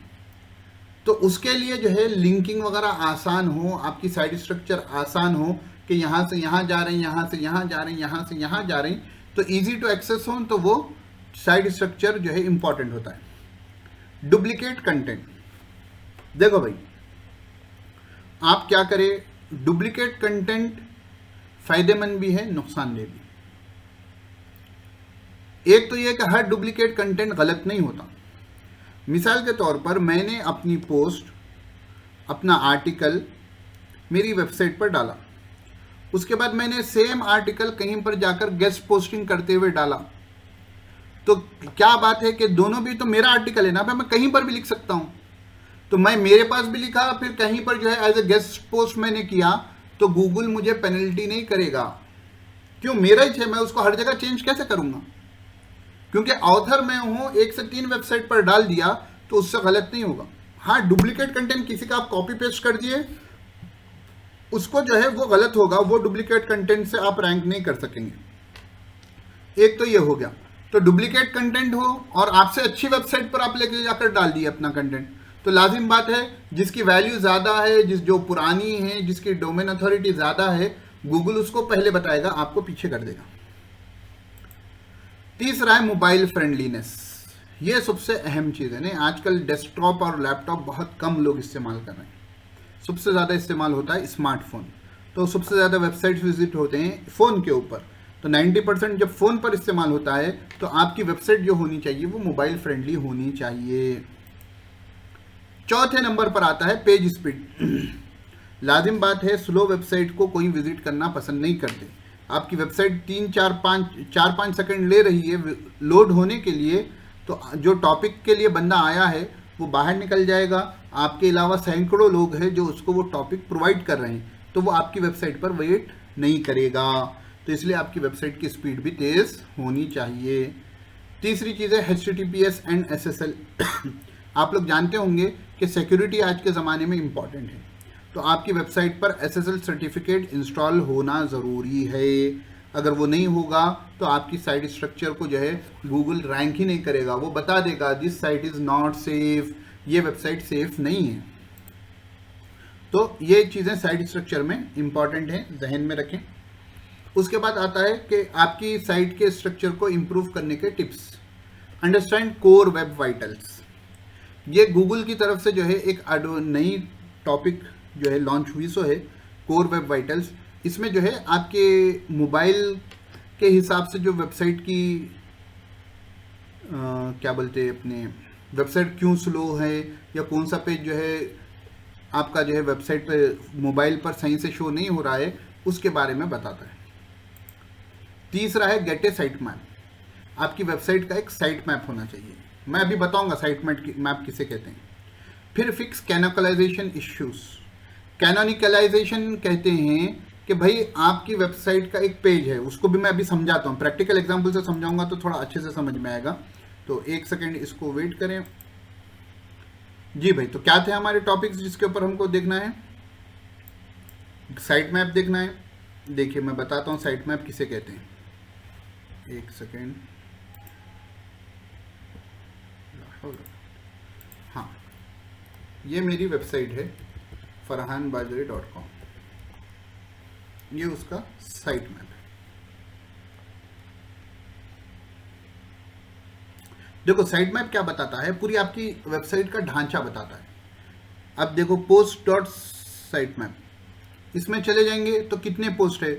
तो उसके लिए जो है लिंकिंग वगैरह आसान हो, आपकी साइट स्ट्रक्चर आसान हो कि यहाँ से यहाँ जा रहे हैं, यहाँ से यहाँ जा रहे हैं, यहाँ से यहाँ जा रहे हैं, तो इजी टू एक्सेस हो, तो वो साइट स्ट्रक्चर जो है इंपॉर्टेंट होता है। डुप्लीकेट कंटेंट, देखो भाई आप क्या करें, डुप्लीकेट कंटेंट फायदेमंद भी है, नुकसानदेह भी। एक तो ये कि हर डुप्लीकेट कंटेंट गलत नहीं होता। मिसाल के तौर पर मैंने अपनी पोस्ट, अपना आर्टिकल मेरी वेबसाइट पर डाला, उसके बाद मैंने सेम आर्टिकल कहीं पर जाकर गेस्ट पोस्टिंग करते हुए डाला, तो क्या बात है कि दोनों भी तो मेरा आर्टिकल है ना, मैं कहीं पर भी लिख सकता हूं। तो मैं मेरे पास भी लिखा, फिर कहीं पर जो है एज ए गेस्ट पोस्ट मैंने किया, तो गूगल मुझे पेनल्टी नहीं करेगा। क्यों? मेरा ही है, मैं उसको हर जगह चेंज कैसे करूंगा? क्योंकि ऑथर मैं हूं, 1 से 3 वेबसाइट पर डाल दिया तो उससे गलत नहीं होगा। हाँ, डुप्लीकेट कंटेंट किसी का आप कॉपी पेस्ट कर दिए, उसको जो है वो गलत होगा, वो डुप्लीकेट कंटेंट से आप रैंक नहीं कर सकेंगे। एक तो ये हो गया। तो डुप्लीकेट कंटेंट हो और आपसे अच्छी वेबसाइट पर आप लेके जाकर डाल दिए अपना कंटेंट, तो लाजिम बात है जिसकी वैल्यू ज़्यादा है, जो पुरानी है, जिसकी डोमेन अथॉरिटी ज़्यादा है, गूगल उसको पहले बताएगा, आपको पीछे कर देगा। तीसरा है मोबाइल फ्रेंडलीनेस। ये सबसे अहम चीज़ है। नहीं, आजकल डेस्कटॉप और लैपटॉप बहुत कम लोग इस्तेमाल कर रहे हैं, सबसे ज़्यादा इस्तेमाल होता है स्मार्टफोन। तो सबसे ज़्यादा वेबसाइट्स विजिट होते हैं फ़ोन के ऊपर, तो 90% जब फ़ोन पर इस्तेमाल होता है तो आपकी वेबसाइट जो होनी चाहिए वो मोबाइल फ्रेंडली होनी चाहिए। चौथे नंबर पर आता है पेज स्पीड। लाजिम बात है, स्लो वेबसाइट को कोई विजिट करना पसंद नहीं करते। आपकी वेबसाइट 4-5 सेकंड ले रही है लोड होने के लिए, तो जो टॉपिक के लिए बंदा आया है वो बाहर निकल जाएगा। आपके अलावा सैकड़ों लोग हैं जो उसको वो टॉपिक प्रोवाइड कर रहे हैं, तो वो आपकी वेबसाइट पर वेट नहीं करेगा। तो इसलिए आपकी वेबसाइट की स्पीड भी तेज़ होनी चाहिए। तीसरी चीज़ है HTTPS एंड SSL। आप लोग जानते होंगे कि सिक्योरिटी आज के ज़माने में इम्पॉर्टेंट है, तो आपकी वेबसाइट पर SSL सर्टिफिकेट इंस्टॉल होना ज़रूरी है। अगर वो नहीं होगा तो आपकी साइट स्ट्रक्चर को जो है गूगल रैंक ही नहीं करेगा, वो बता देगा this site is not safe, ये वेबसाइट सेफ नहीं है। तो ये चीज़ें साइट स्ट्रक्चर में इम्पॉर्टेंट हैं, जहन में रखें। उसके बाद आता है कि आपकी साइट के स्ट्रक्चर को इम्प्रूव करने के tips. Understand core web vitals, ये गूगल की तरफ से जो है एक नई टॉपिक जो है लॉन्च हुई, सो है कोर वेब वाइटल्स। इसमें जो है आपके मोबाइल के हिसाब से जो वेबसाइट की क्या बोलते हैं, अपने वेबसाइट क्यों स्लो है या कौन सा पेज जो है आपका जो है वेबसाइट पे मोबाइल पर सही से शो नहीं हो रहा है, उसके बारे में बताता है। तीसरा है गेट ए साइट मैप, आपकी वेबसाइट का एक साइट मैप होना चाहिए। मैं अभी बताऊंगा साइट मैप किसे कहते हैं। फिर फिक्स कैनोकलाइजेशन इश्यूज। कैनोनिकलाइजेशन कहते हैं कि भाई आपकी वेबसाइट का एक पेज है, उसको भी मैं अभी समझाता हूँ, प्रैक्टिकल एग्जांपल से समझाऊंगा तो थोड़ा अच्छे से समझ में आएगा। तो एक सेकेंड इसको वेट करें जी भाई। तो क्या थे हमारे टॉपिक्स जिसके ऊपर हमको देखना है, साइट मैप देखना है। देखिए मैं बताता हूँ साइट मैप किसे कहते हैं, एक सेकेंड। हाँ, ये मेरी वेबसाइट है farhanbajre.com, ये उसका साइट मैप है। देखो साइट मैप क्या बताता है, पूरी आपकी वेबसाइट का ढांचा बताता है। अब देखो पोस्ट डॉट साइट मैप, इसमें चले जाएंगे तो कितने पोस्ट है,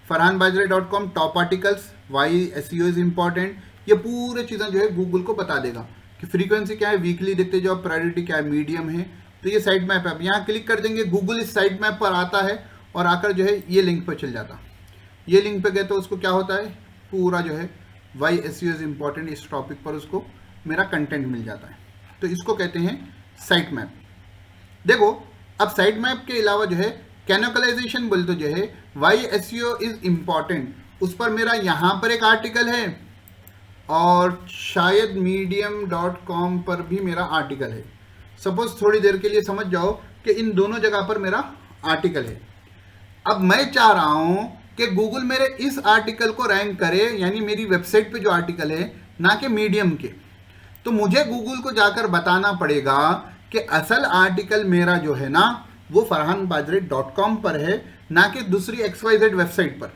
farhanbajre.com top articles, why SEO is important, ये पूरे चीज़ें जो है गूगल को बता देगा कि फ्रीक्वेंसी क्या है, वीकली देखते जाओ, प्रायोरिटी क्या है, मीडियम है। तो ये साइट मैप है। अब यहाँ क्लिक कर देंगे, गूगल इस साइट मैप पर आता है और आकर जो है ये लिंक पर चल जाता। ये लिंक पे गए तो उसको क्या होता है, पूरा जो है वाई SEO इज इंपॉर्टेंट इस टॉपिक पर उसको मेरा कंटेंट मिल जाता है। तो इसको कहते हैं साइट मैप। देखो अब साइट मैप के अलावा जो है कैनोकलाइजेशन बोल तो जो है वाई SEO इज इंपॉर्टेंट, उस पर मेरा यहाँ पर एक आर्टिकल है और शायद medium.com पर भी मेरा आर्टिकल है। सपोज थोड़ी देर के लिए समझ जाओ कि इन दोनों जगह पर मेरा आर्टिकल है। अब मैं चाह रहा हूं कि गूगल मेरे इस आर्टिकल को रैंक करे, यानी मेरी वेबसाइट पे जो आर्टिकल है, ना कि मीडियम के। तो मुझे गूगल को जाकर बताना पड़ेगा कि असल आर्टिकल मेरा जो है ना वो farhanbajre.com पर है, ना कि दूसरी XYZ वेबसाइट पर।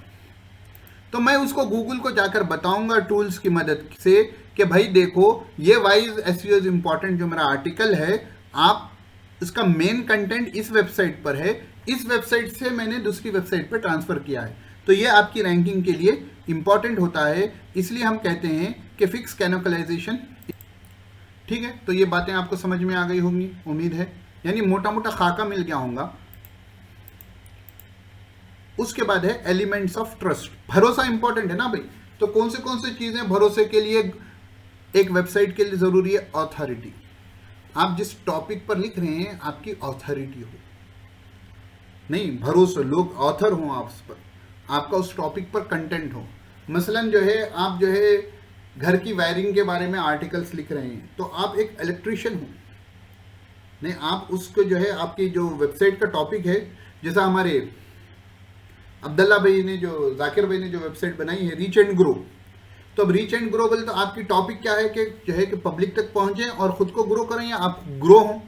तो मैं उसको गूगल को जाकर बताऊंगा टूल्स की मदद से कि भाई देखो ये वाइज SEO इज इंपॉर्टेंट जो मेरा आर्टिकल है, आप इसका मेन कंटेंट इस वेबसाइट पर है, इस वेबसाइट से मैंने दूसरी वेबसाइट पर ट्रांसफर किया है। तो ये आपकी रैंकिंग के लिए इंपॉर्टेंट होता है, इसलिए हम कहते हैं कि फिक्स कैनोकलाइजेशन। ठीक है, तो ये बातें आपको समझ में आ गई होंगी उम्मीद है, यानी मोटा मोटा खाका मिल गया होगा। उसके बाद है एलिमेंट्स ऑफ ट्रस्ट। भरोसा इंपॉर्टेंट है ना भाई, तो कौन से चीजें भरोसे के लिए एक वेबसाइट के लिए जरूरी है, ऑथोरिटी। आप जिस टॉपिक पर लिख रहे हैं आपकी ऑथोरिटी हो, नहीं भरोसा, लोग ऑथर हो आप उस पर, आपका उस टॉपिक पर कंटेंट हो। मसलन जो है आप जो है घर की वायरिंग के बारे में आर्टिकल्स लिख रहे हैं, तो आप एक इलेक्ट्रीशियन हो, नहीं आप उसको जो है आपकी जो वेबसाइट का टॉपिक है, जैसा हमारे अब्दुल्ला भाई ने जो जाकिर भाई ने जो वेबसाइट बनाई है रीच एंड ग्रो। तो अब रीच एंड ग्रो बोले तो आपकी टॉपिक क्या है कि जो है कि पब्लिक तक पहुंचे और खुद को ग्रो करें या आप ग्रो हो,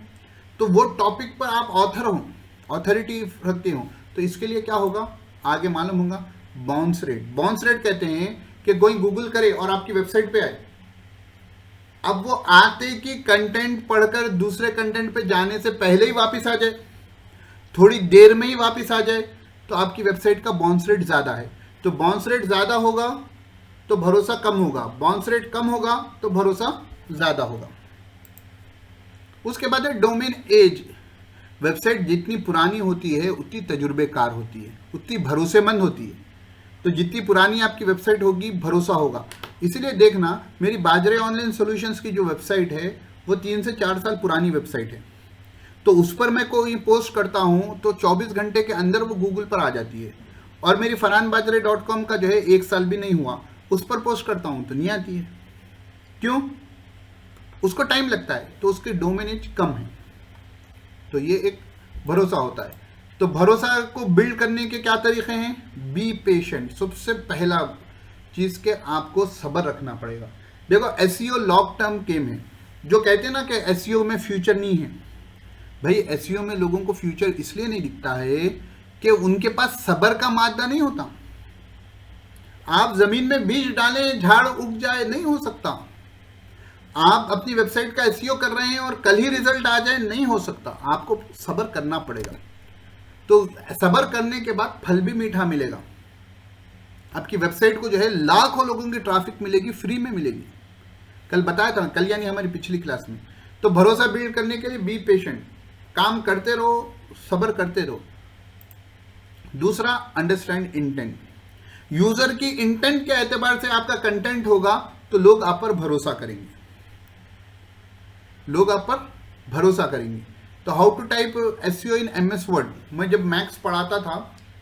तो वो टॉपिक पर आप ऑथर हो, ऑथोरिटी रखते हो। तो इसके लिए क्या होगा आगे मालूम होगा, बाउंस रेट। बाउंस रेट कहते हैं कि कोई गूगल करे और आपकी वेबसाइट पे आए, अब वो आते कि कंटेंट पढ़कर दूसरे कंटेंट पे जाने से पहले ही वापस आ जाए, थोड़ी देर में ही वापस आ जाए, तो आपकी वेबसाइट का बाउंस रेट ज़्यादा है। तो बाउंस रेट ज़्यादा होगा तो भरोसा कम होगा, बाउंस रेट कम होगा तो भरोसा ज़्यादा होगा। उसके बाद है डोमेन एज। वेबसाइट जितनी पुरानी होती है उतनी तजुर्बेकार होती है, उतनी भरोसेमंद होती है। तो जितनी पुरानी आपकी वेबसाइट होगी भरोसा होगा। इसीलिए देखना मेरी बाजरे ऑनलाइन सॉल्यूशंस की जो वेबसाइट है वो 3 से 4 साल पुरानी वेबसाइट है। तो उस पर मैं कोई पोस्ट करता हूँ तो 24 घंटे के अंदर वो गूगल पर आ जाती है। और मेरी farhanbajre.com का जो है 1 साल भी नहीं हुआ, उस पर पोस्ट करता हूँ तो नहीं आती है। क्यों? उसको टाइम लगता है, तो उसकी डोमेनेज कम है। तो ये एक भरोसा होता है। तो भरोसा को बिल्ड करने के क्या तरीके हैं? Be patient. सबसे पहला चीज़ के आपको सब्र रखना पड़ेगा। देखो एसईओ लॉन्ग टर्म गेम है। जो कहते हैं ना कि एसईओ में फ्यूचर नहीं है, भाई एसईओ में लोगों को फ्यूचर इसलिए नहीं दिखता है कि उनके पास सब्र का मादा नहीं होता। आप जमीन में बीज डालें झाड़ उग जाए, नहीं हो सकता। आप अपनी वेबसाइट का एसईओ कर रहे हैं और कल ही रिजल्ट आ जाए, नहीं हो सकता। आपको सब्र करना पड़ेगा। तो सब्र करने के बाद फल भी मीठा मिलेगा। आपकी वेबसाइट को जो है लाखों लोगों की ट्रैफिक मिलेगी, फ्री में मिलेगी। कल बताया था, कल यानी हमारी पिछली क्लास में। तो भरोसा बिल्ड करने के लिए बी पेशेंट, काम करते रहो, सब्र करते रहो। दूसरा, अंडरस्टैंड इंटेंट। यूजर की इंटेंट के एतबार से आपका कंटेंट होगा तो लोग आप पर भरोसा करेंगे, लोग आप पर भरोसा करेंगे। तो how to type SEO in MS Word, मैं जब मैथ्स पढ़ाता था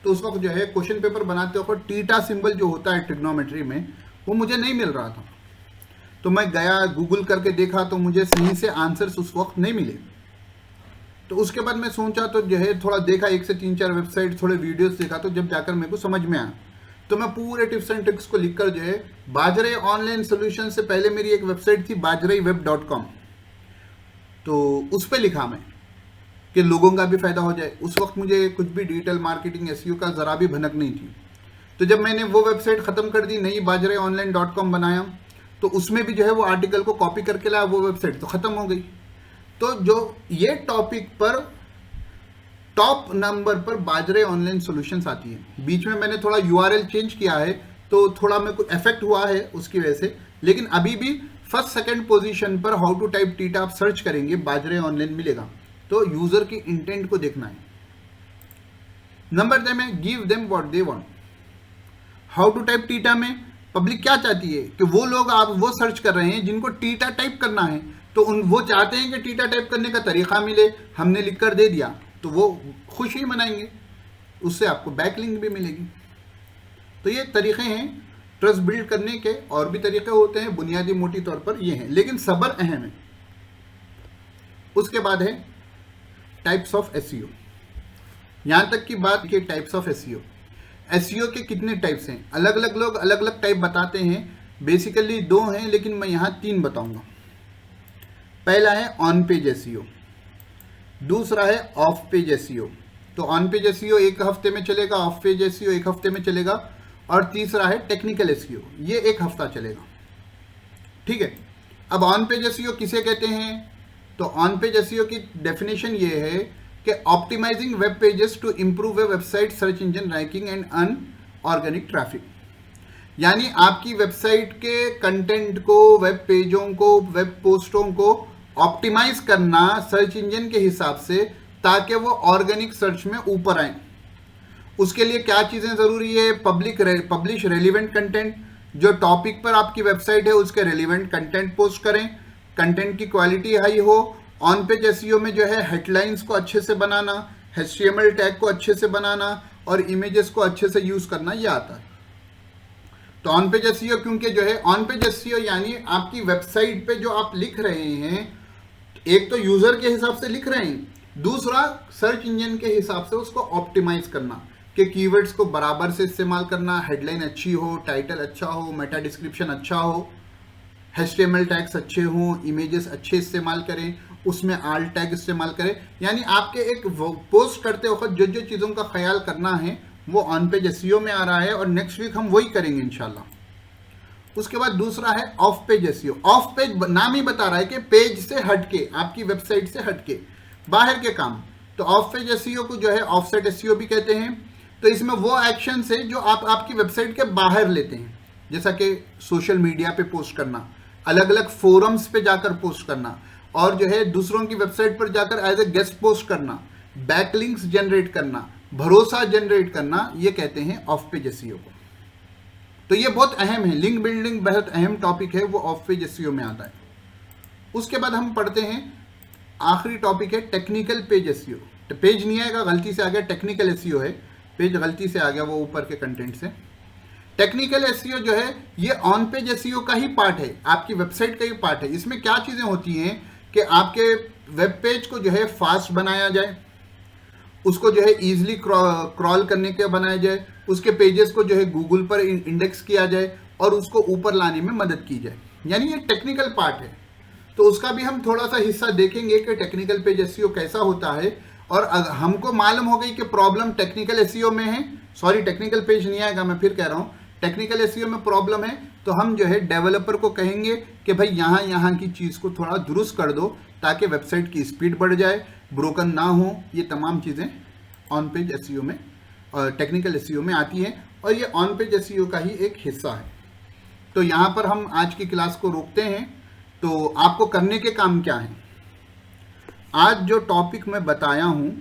तो उस वक्त जो है क्वेश्चन पेपर बनाते वक्त टीटा सिंबल जो होता है ट्रिग्नोमेट्री में, वो मुझे नहीं मिल रहा था। तो मैं गया गूगल करके देखा तो मुझे सही से आंसर्स उस वक्त नहीं मिले। तो उसके बाद मैं सोचा तो जो है थोड़ा देखा, 1 से 3-4 वेबसाइट, थोड़े वीडियोस देखा, तो जब जाकर मेरे को समझ में आया तो मैं पूरे टिप्स एंड ट्रिक्स को लिखकर जो है बाजरे ऑनलाइन सोल्यूशन से पहले मेरी एक वेबसाइट थी bajraiweb.com, तो उस पर लिखा मैं कि लोगों का भी फायदा हो जाए। उस वक्त मुझे कुछ भी डिजिटल मार्केटिंग एसईओ का जरा भी भनक नहीं थी। तो जब मैंने वो वेबसाइट खत्म कर दी, नई bajraiOnline.com बनाया, तो उसमें भी जो है वो आर्टिकल को कॉपी करके लाया, वो वेबसाइट तो खत्म हो गई। तो जो ये टॉपिक पर टॉप नंबर पर बाजरे ऑनलाइन सॉल्यूशंस आती है। बीच में मैंने थोड़ा यूआरएल चेंज किया है तो थोड़ा मेरे को इफेक्ट हुआ है उसकी वजह से, लेकिन अभी भी फर्स्ट सेकंड पोजीशन पर हाउ टू टाइप टीटा आप सर्च करेंगे बाजरे ऑनलाइन मिलेगा। तो यूजर की इंटेंट को देखना है। नंबर 10 में give them what they want. How to type theta में पब्लिक क्या चाहती है कि वो लोग आप वो सर्च कर रहे हैं जिनको टीटा टाइप करना है, तो वो चाहते हैं कि टीटा टाइप करने का तरीका मिले, हमने लिख कर दे दिया तो वो खुशी मनाएंगे, उससे आपको बैकलिंक भी मिलेगी। तो ये तरीके हैं ट्रस्ट बिल्ड करने के। और भी तरीके होते हैं, बुनियादी मोटी तौर पर ये हैं, लेकिन सब्र अहम है। उसके बाद है टाइप्स ऑफ एसईओ। यहां तक की बात कि टाइप्स ऑफ एसईओ, एसईओ के कितने टाइप्स हैं, अलग अलग लोग अलग अलग टाइप बताते हैं। बेसिकली 2 हैं, लेकिन मैं यहां 3 बताऊंगा। पहला है ऑन पेज एसईओ, दूसरा है ऑफ पेज एसईओ। तो ऑन पेज एसईओ 1 हफ्ते में चलेगा, ऑफ पेज एसईओ 1 हफ्ते में चलेगा, और तीसरा है टेक्निकल एसईओ, ये 1 हफ्ता चलेगा। ठीक है। अब ऑन पेज एसईओ किसे कहते हैं? तो ऑन पेज एसईओ की डेफिनेशन ये है कि optimising web pages to improve a website search engine ranking and earn organic traffic. यानी आपकी वेबसाइट के कंटेंट को, वेब पेजों को, वेब पोस्टों को ऑप्टिमाइज करना सर्च इंजन के हिसाब से, ताकि वो ऑर्गेनिक सर्च में ऊपर आए। उसके लिए क्या चीजें जरूरी है? पब्लिश रेलिवेंट कंटेंट, जो टॉपिक पर आपकी वेबसाइट है उसके रेलिवेंट कंटेंट पोस्ट करें, कंटेंट की क्वालिटी हाई हो। ऑन पेज एसईओ में जो है हेडलाइंस को अच्छे से बनाना, HTML टैग को अच्छे से बनाना और इमेजेस को अच्छे से यूज करना, ये आता है। तो ऑन पेज एसईओ, क्योंकि जो है ऑन पेज एसईओ यानी आपकी वेबसाइट पे जो आप लिख रहे हैं, एक तो यूजर के हिसाब से लिख रहे हैं, दूसरा सर्च इंजन के हिसाब से उसको ऑप्टिमाइज करना, कि कीवर्ड्स को बराबर से इस्तेमाल करना, हेडलाइन अच्छी हो, टाइटल अच्छा हो, मेटा डिस्क्रिप्शन अच्छा हो, HTML टैग्स अच्छे हों, इमेजेस अच्छे इस्तेमाल करें, उसमें आल टैग इस्तेमाल करें। यानी आपके एक पोस्ट करते वक्त जो जो चीज़ों का ख्याल करना है वो ऑन पेज एसईओ में आ रहा है, और नेक्स्ट वीक हम वही करेंगे इंशाल्लाह। उसके बाद दूसरा है of page SEO. Of page नाम ही बता रहा है कि पेज से हटके, आपकी वेबसाइट से हटके बाहर के काम। तो ऑफ पेज एसईओ को जो है ऑफसेट एसईओ भी कहते हैं। तो इसमें वो एक्शन है जो आप आपकी वेबसाइट के बाहर लेते हैं, जैसा कि सोशल मीडिया पे पोस्ट करना, अलग अलग फोरम्स पे जाकर पोस्ट करना, और जो है दूसरों की वेबसाइट पर जाकर एज ए गेस्ट पोस्ट करना, बैकलिंक्स जनरेट करना, भरोसा जनरेट करना, ये कहते हैं ऑफ पेज एसईओ को। तो ये बहुत अहम है, लिंक बिल्डिंग बहुत अहम टॉपिक है, वो ऑफ पेज एसईओ में आता है। उसके बाद हम पढ़ते हैं आखिरी टॉपिक है टेक्निकल पेज एसईओ। पेज नहीं आएगा, गलती से आ गया, टेक्निकल एसईओ है, पेज गलती से आ गया वो ऊपर के कंटेंट से। टेक्निकल एसईओ जो है ये ऑन पेज एसईओ का ही पार्ट है, आपकी वेबसाइट का ही पार्ट है। इसमें क्या चीज़ें होती हैं कि आपके वेब पेज को जो है फास्ट बनाया जाए, उसको जो है ईजिली क्रॉल करने के बनाया जाए, उसके पेजेस को जो है गूगल पर इंडेक्स किया जाए और उसको ऊपर लाने में मदद की जाए, यानी ये टेक्निकल पार्ट है। तो उसका भी हम थोड़ा सा हिस्सा देखेंगे कि टेक्निकल पेज एसईओ कैसा होता है। और हमको मालूम हो गई कि प्रॉब्लम टेक्निकल एसईओ में है, सॉरी टेक्निकल पेज नहीं आएगा, मैं फिर कह रहा हूँ, टेक्निकल एसईओ में प्रॉब्लम है, तो हम जो है डेवलपर को कहेंगे कि भाई यहाँ की चीज़ को थोड़ा दुरुस्त कर दो ताकि वेबसाइट की स्पीड बढ़ जाए, ब्रोकन ना हो। ये तमाम चीज़ें ऑन पेज एसईओ में और टेक्निकल एसईओ में आती हैं और ये ऑन पेज एसईओ का ही एक हिस्सा है। तो यहाँ पर हम आज की क्लास को रोकते हैं। तो आपको करने के काम क्या हैं? आज जो टॉपिक मैं बताया हूँ,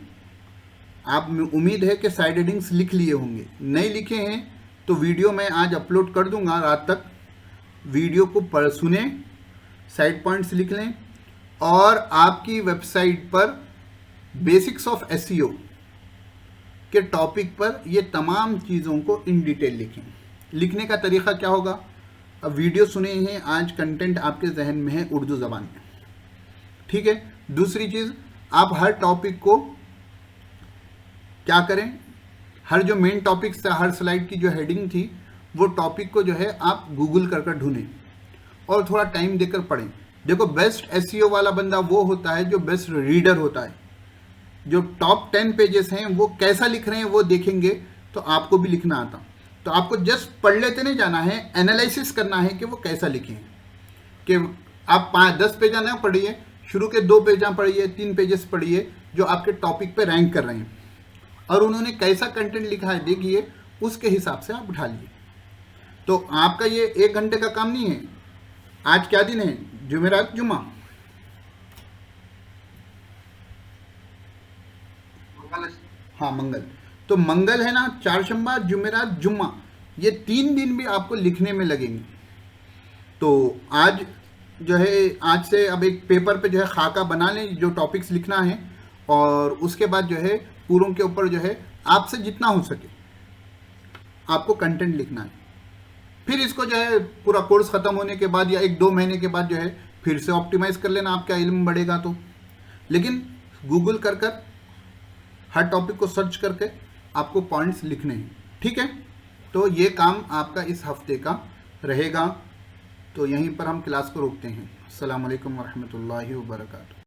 आप उम्मीद है कि साइड हेडिंग्स लिख लिए होंगे, नहीं लिखे हैं तो वीडियो मैं आज अपलोड कर दूंगा रात तक, वीडियो को सुने, साइड पॉइंट्स लिख लें और आपकी वेबसाइट पर बेसिक्स ऑफ एसईओ के टॉपिक पर ये तमाम चीज़ों को इन डिटेल लिखें। लिखने का तरीका क्या होगा? अब वीडियो सुने हैं, आज कंटेंट आपके जहन में है उर्दू ज़बान में, ठीक है। दूसरी चीज़, आप हर टॉपिक को क्या करें, हर जो मेन टॉपिक था, हर स्लाइड की जो हेडिंग थी, वो टॉपिक को जो है आप गूगल कर ढूंढें और थोड़ा टाइम देकर पढ़ें। देखो, बेस्ट एसईओ वाला बंदा वो होता है जो बेस्ट रीडर होता है। जो टॉप 10 पेजेस हैं वो कैसा लिख रहे हैं वो देखेंगे तो आपको भी लिखना आता। तो आपको जस्ट पढ़ लेते नहीं जाना है, एनालिसिस करना है कि वो कैसा लिखे हैं। कि आप 5-10 पेज ना पढ़िए, शुरू के 2 पेज पढ़िए, 3 पेजेस पढ़िए जो आपके टॉपिक पे रैंक कर रहे हैं और उन्होंने कैसा कंटेंट लिखा है देखिए, उसके हिसाब से आप उठा लिए। तो आपका ये 1 घंटे का काम नहीं है। आज क्या दिन है? जुमेरात, जुम्मा, हाँ मंगल। तो मंगल है ना, चारशंबा, जुमेरात, जुम्मा, ये 3 दिन भी आपको लिखने में लगेंगे। तो आज जो है, आज से अब एक पेपर पे जो है खाका बना लें जो टॉपिक्स लिखना है और उसके बाद जो है पूरों के ऊपर जो है आपसे जितना हो सके आपको कंटेंट लिखना है। फिर इसको जो है पूरा कोर्स ख़त्म होने के बाद या 1-2 महीने के बाद जो है फिर से ऑप्टिमाइज़ कर लेना, आपका इल्म बढ़ेगा तो। लेकिन गूगल कर हर टॉपिक को सर्च करके आपको पॉइंट्स लिखने हैं, ठीक है। तो ये काम आपका इस हफ्ते का रहेगा। तो यहीं पर हम क्लास को रोकते हैं। अस्सलाम वालेकुम वरहमतुल्लाहि वबरकातुहू।